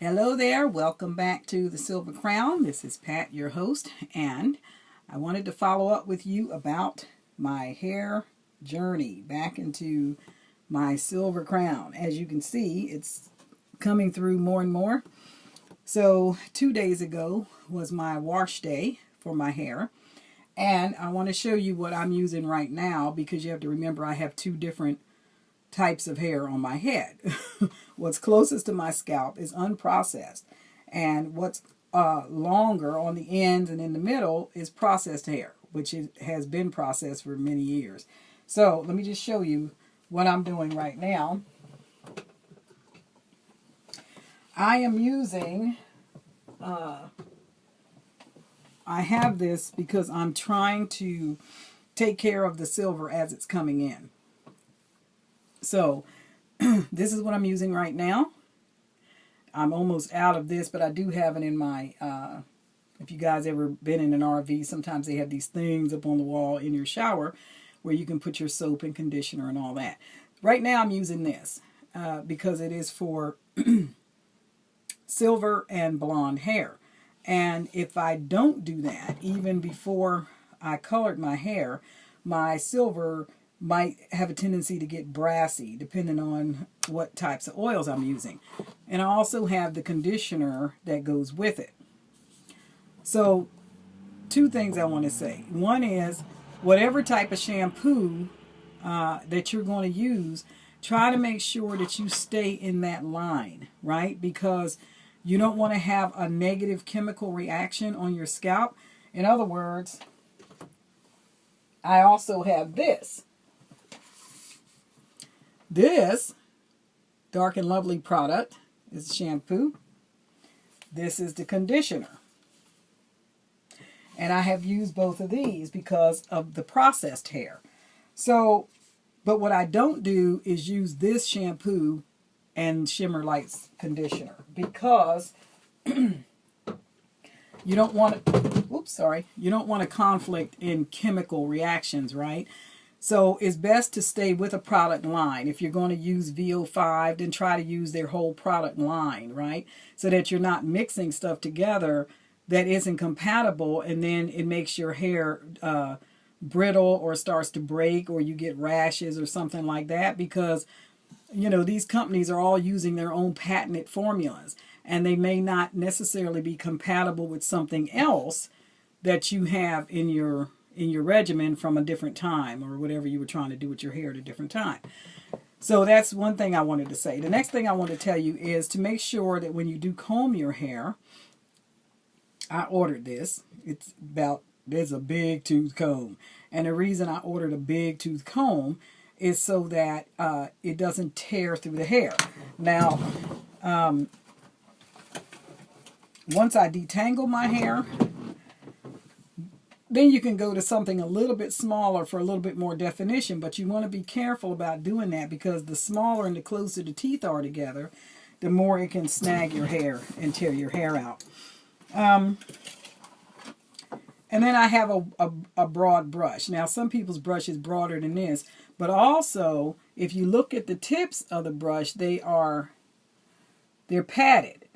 Hello there, welcome back to the Silver Crown. This is Pat, your host, and I wanted to follow up with you about my hair journey back into my silver crown. As you can see, it's coming through more and more. So 2 days ago was my wash day for my hair, and I want to show you what I'm using right now because you have to remember I have two different types of hair on my head. What's closest to my scalp is unprocessed, and what's longer on the ends and in the middle is processed hair, which has been processed for many years. So let me just show you what I'm doing right now. I am using, I have this because I'm trying to take care of the silver as it's coming in. So this is what I'm using right now. I'm almost out of this, but I do have it in my, if you guys ever been in an RV, sometimes they have these things up on the wall in your shower where you can put your soap and conditioner and all that. Right now I'm using this because it is for silver and blonde hair. And if I don't do that, even before I colored my hair, my silver might have a tendency to get brassy depending on what types of oils I'm using. And I also have the conditioner that goes with it. So two things I want to say. One is whatever type of shampoo that you're going to use, try to make sure that you stay in that line, right? Because you don't want to have a negative chemical reaction on your scalp. In other words, I also have this. This Dark and Lovely product is the shampoo. This is the conditioner. And I have used both of these because of the processed hair. So, but what I don't do is use this shampoo and Shimmer Lights conditioner because you don't want to, you don't want a conflict in chemical reactions, right? So it's best to stay with a product line. If you're going to use VO5, then try to use their whole product line, right? So that you're not mixing stuff together that isn't compatible, and then it makes your hair brittle or starts to break, or you get rashes or something like that, because, you know, these companies are all using their own patented formulas, and they may not necessarily be compatible with something else that you have in your regimen from a different time, or whatever you were trying to do with your hair at a different time. So that's one thing I wanted to say. The next thing I want to tell you is to make sure that when you do comb your hair, I ordered this. There's a big tooth comb. And the reason I ordered a big tooth comb is so that it doesn't tear through the hair. Now, once I detangle my hair, then you can go to something a little bit smaller for a little bit more definition, but you want to be careful about doing that because the smaller and the closer the teeth are together, the more it can snag your hair and tear your hair out. And then I have a broad brush. Now, some people's brush is broader than this, but also, if you look at the tips of the brush, they're padded.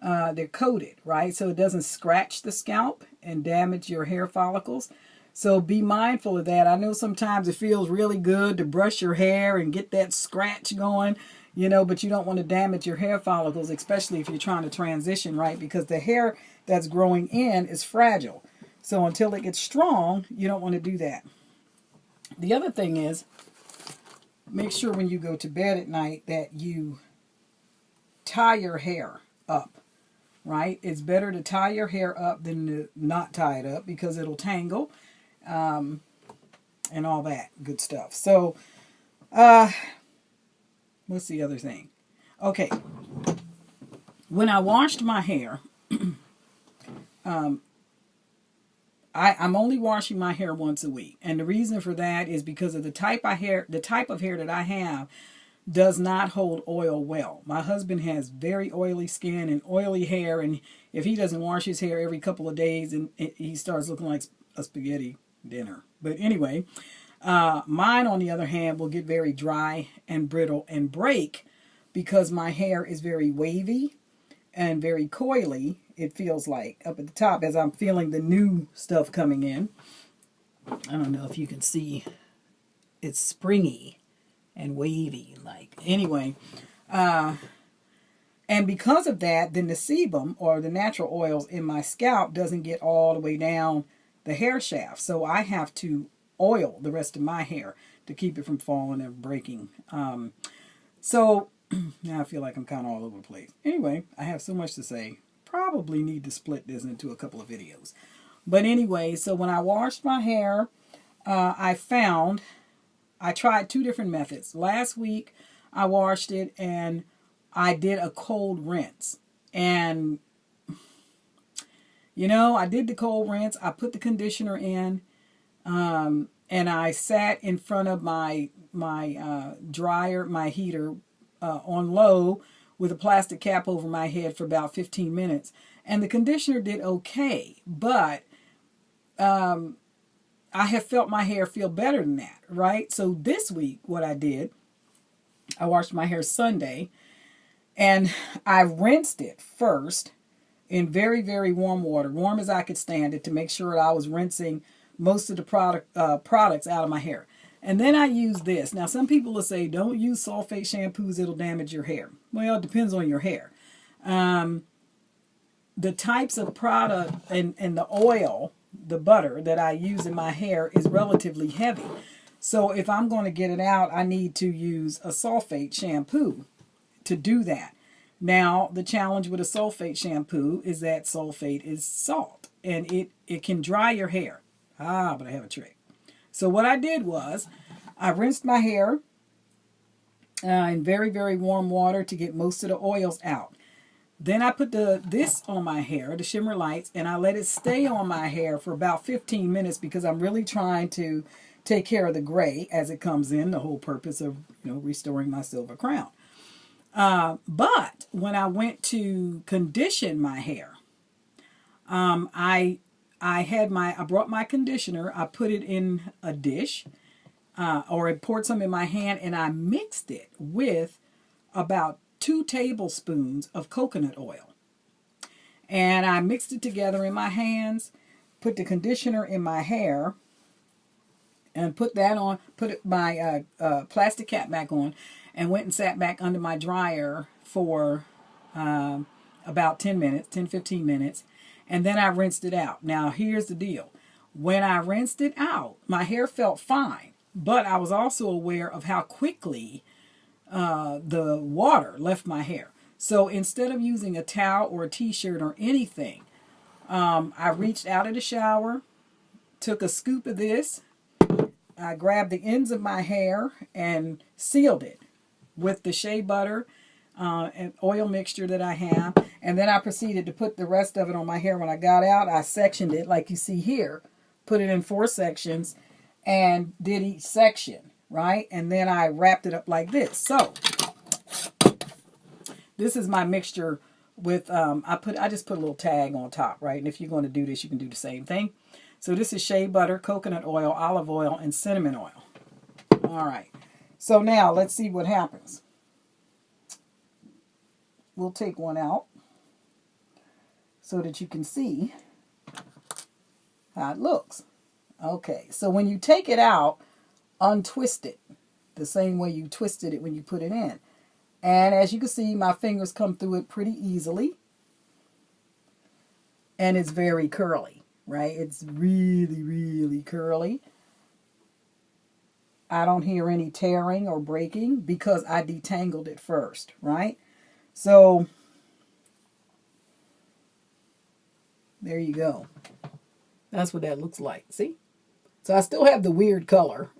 They're coated, right? So it doesn't scratch the scalp and damage your hair follicles. So be mindful of that. I know sometimes it feels really good to brush your hair and get that scratch going, you know, but you don't want to damage your hair follicles, especially if you're trying to transition, right? Because the hair that's growing in is fragile. So until it gets strong, you don't want to do that. The other thing is, make sure when you go to bed at night that you tie your hair up. Right? It's better to tie your hair up than to not tie it up because it'll tangle and all that good stuff. So, what's the other thing? Okay. When I washed my hair, I'm only washing my hair once a week. And the reason for that is because of the type of hair that I have does not hold oil well. My husband has very oily skin and oily hair, and if he doesn't wash his hair every couple of days, and he starts looking like a spaghetti dinner. But anyway, mine on the other hand will get very dry and brittle and break because my hair is very wavy and very coily, it feels like, up at the top as I'm feeling the new stuff coming in. I don't know if you can see, it's springy and wavy. Like, anyway, and because of that, then the sebum or the natural oils in my scalp doesn't get all the way down the hair shaft. So I have to oil the rest of my hair to keep it from falling and breaking. So now I feel like I'm kind of all over the place. Anyway, I have so much to say. Probably need to split this into a couple of videos. But anyway, so when I washed my hair, I tried two different methods. Last week, I washed it and I did a cold rinse. And, you know, I did the cold rinse. I put the conditioner in. And I sat in front of my dryer, my heater, on low with a plastic cap over my head for about 15 minutes. And the conditioner did okay. But I have felt my hair feel better than that, right? So this week, what I did, I washed my hair Sunday. And I rinsed it first in very, very warm water, warm as I could stand it, to make sure that I was rinsing most of the products out of my hair. And then I use this. Now, some people will say, don't use sulfate shampoos, it'll damage your hair. Well, it depends on your hair. The types of product and the oil, the butter that I use in my hair is relatively heavy. So if I'm going to get it out, I need to use a sulfate shampoo to do that. Now, the challenge with a sulfate shampoo is that sulfate is salt, and it can dry your hair. But I have a trick. So what I did was, I rinsed my hair in very, very warm water to get most of the oils out. Then I put this on my hair, the Shimmer Lights, and I let it stay on my hair for about 15 minutes because I'm really trying to take care of the gray as it comes in, the whole purpose of, you know, restoring my silver crown. But when I went to condition my hair, I brought my conditioner, I put it in a dish, or I poured some in my hand, and I mixed it with about 2 tablespoons of coconut oil. And I mixed it together in my hands, put the conditioner in my hair, and put my plastic cap back on, and went and sat back under my dryer for about 10-15 minutes. And then I rinsed it out. Now, here's the deal. When I rinsed it out, my hair felt fine. But I was also aware of how quickly the water left my hair. So instead of using a towel or a t-shirt or anything, I reached out of the shower, took a scoop of this. I grabbed the ends of my hair and sealed it with the shea butter and oil mixture that I have. And then I proceeded to put the rest of it on my hair. When I got out, I sectioned it like you see here. Put it in 4 sections and did each section, right? And then I wrapped it up like this. So this is my mixture with, I just put a little tag on top, right? And if you're going to do this, you can do the same thing. So this is shea butter, coconut oil, olive oil, and cinnamon oil. All right. So now let's see what happens. We'll take one out so that you can see how it looks. Okay. So when you take it out, untwist it the same way you twisted it when you put it in. And as you can see, my fingers come through it pretty easily. And it's very curly. Right? It's really, really curly. I don't hear any tearing or breaking because I detangled it first, right? So, there you go. That's what that looks like. See? So I still have the weird color,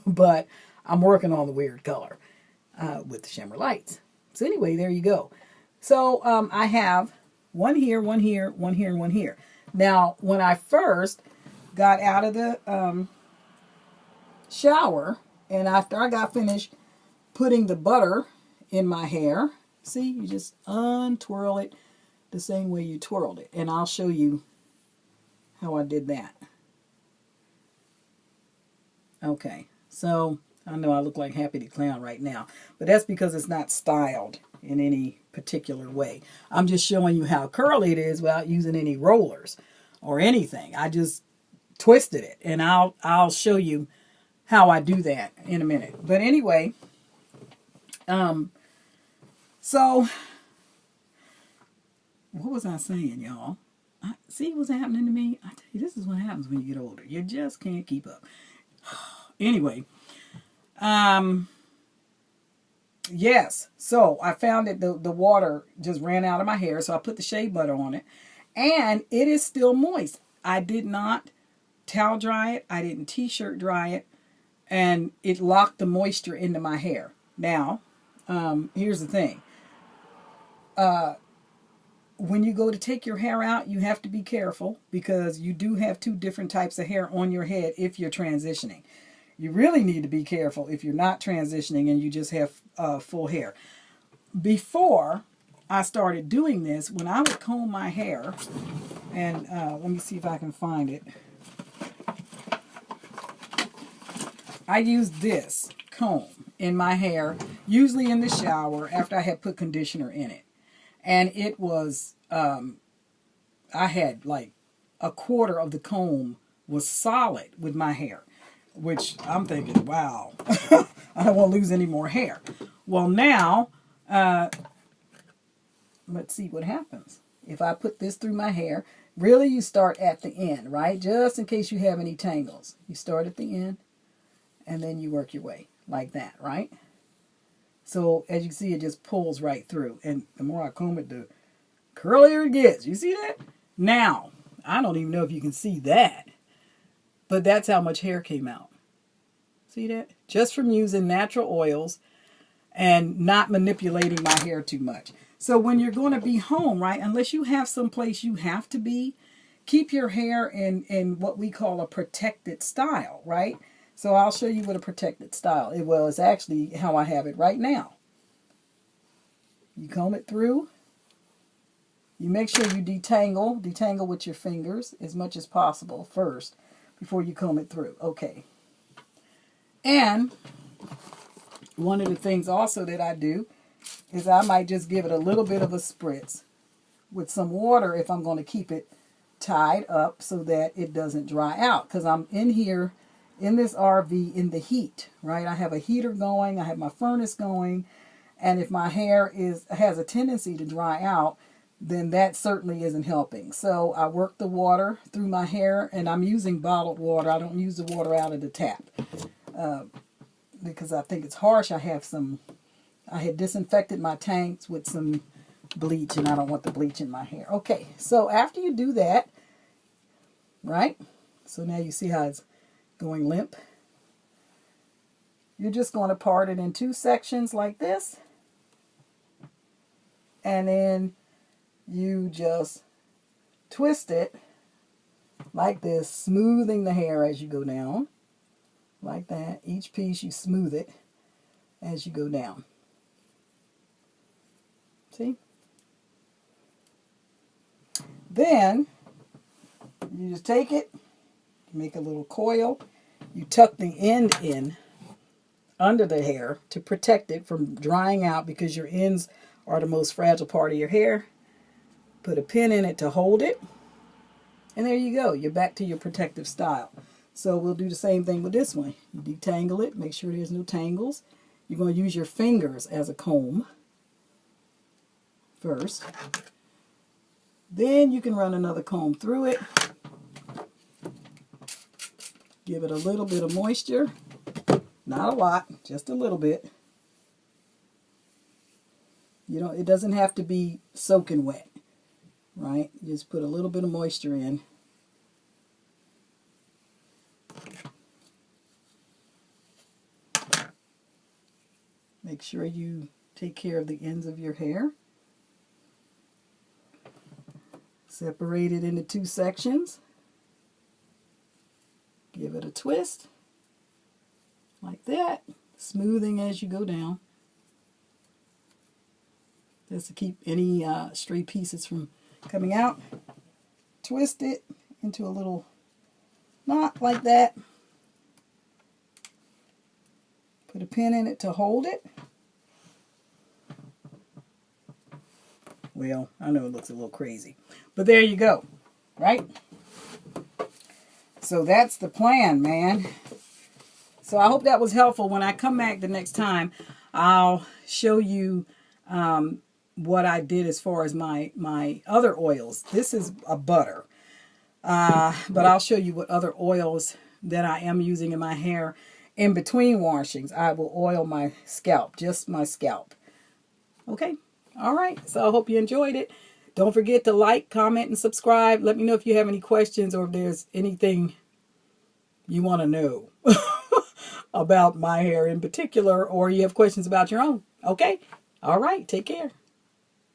but I'm working on the weird color with the Shimmer Lights. So anyway, there you go. So I have one here, one here, one here, and one here. Now, when I first got out of the shower, and after I got finished putting the butter in my hair, see, you just untwirl it the same way you twirled it. And I'll show you how I did that. Okay, so I know I look like Happy the Clown right now, but that's because it's not styled in any particular way. I'm just showing you how curly it is without using any rollers or anything. I just twisted it, and I'll show you how I do that in a minute. But anyway, so what was I saying, y'all? See what's happening to me? I tell you, this is what happens when you get older. You just can't keep up. Anyway, yes. So I found that the water just ran out of my hair, so I put the shea butter on it, and it is still moist. I did not towel dry it. I didn't t-shirt dry it, and it locked the moisture into my hair. Now, here's the thing. When you go to take your hair out, you have to be careful because you do have two different types of hair on your head if you're transitioning. You really need to be careful if you're not transitioning and you just have full hair. Before I started doing this, when I would comb my hair, and let me see if I can find it. I used this comb in my hair, usually in the shower after I had put conditioner in it. And it was, I had like a quarter of the comb was solid with my hair, which I'm thinking, wow, I don't want to lose any more hair. Well, now, let's see what happens. If I put this through my hair, really you start at the end, right? Just in case you have any tangles. You start at the end, and then you work your way like that, right? So as you can see, it just pulls right through. And the more I comb it, the curlier it gets. You see that? Now, I don't even know if you can see that, but that's how much hair came out. See that? Just from using natural oils and not manipulating my hair too much. So when you're going to be home, right, unless you have someplace you have to be, keep your hair in what we call a protected style, right? So I'll show you what a protected style is. Well, it's actually how I have it right now. You comb it through. You make sure you detangle with your fingers as much as possible first before you comb it through. Okay. And one of the things also that I do is I might just give it a little bit of a spritz with some water if I'm going to keep it tied up so that it doesn't dry out. Because I'm in here in this RV in the heat, right? I have a heater going, I have my furnace going, and if my hair has a tendency to dry out, then that certainly isn't helping. So I work the water through my hair, and I'm using bottled water. I don't use the water out of the tap because I think it's harsh. I had disinfected my tanks with some bleach, and I don't want the bleach in my hair. Okay, so after you do that, right? So now you see how it's going limp. You're just going to part it in two sections like this. And then you just twist it like this, smoothing the hair as you go down. Like that. Each piece you smooth it as you go down. See? Then you just take it, make a little coil. You tuck the end in under the hair to protect it from drying out because your ends are the most fragile part of your hair. Put a pin in it to hold it. And there you go. You're back to your protective style. So we'll do the same thing with this one. You detangle it. Make sure there's no tangles. You're going to use your fingers as a comb first. Then you can run another comb through it. Give it a little bit of moisture. Not a lot, just a little bit. It doesn't have to be soaking wet, right? Just put a little bit of moisture in. Make sure you take care of the ends of your hair. Separate it into two sections. Give it a twist. Like that. Smoothing as you go down. Just to keep any stray pieces from coming out. Twist it into a little knot like that. Put a pin in it to hold it. Well, I know it looks a little crazy. But there you go. Right? So that's the plan, man. So I hope that was helpful. When I come back the next time, I'll show you what I did as far as my other oils. This is a butter. But I'll show you what other oils that I am using in my hair. In between washings, I will oil my scalp, just my scalp. Okay? All right. So I hope you enjoyed it. Don't forget to like, comment, and subscribe. Let me know if you have any questions or if there's anything you want to know about my hair in particular, or you have questions about your own. Okay? All right. Take care.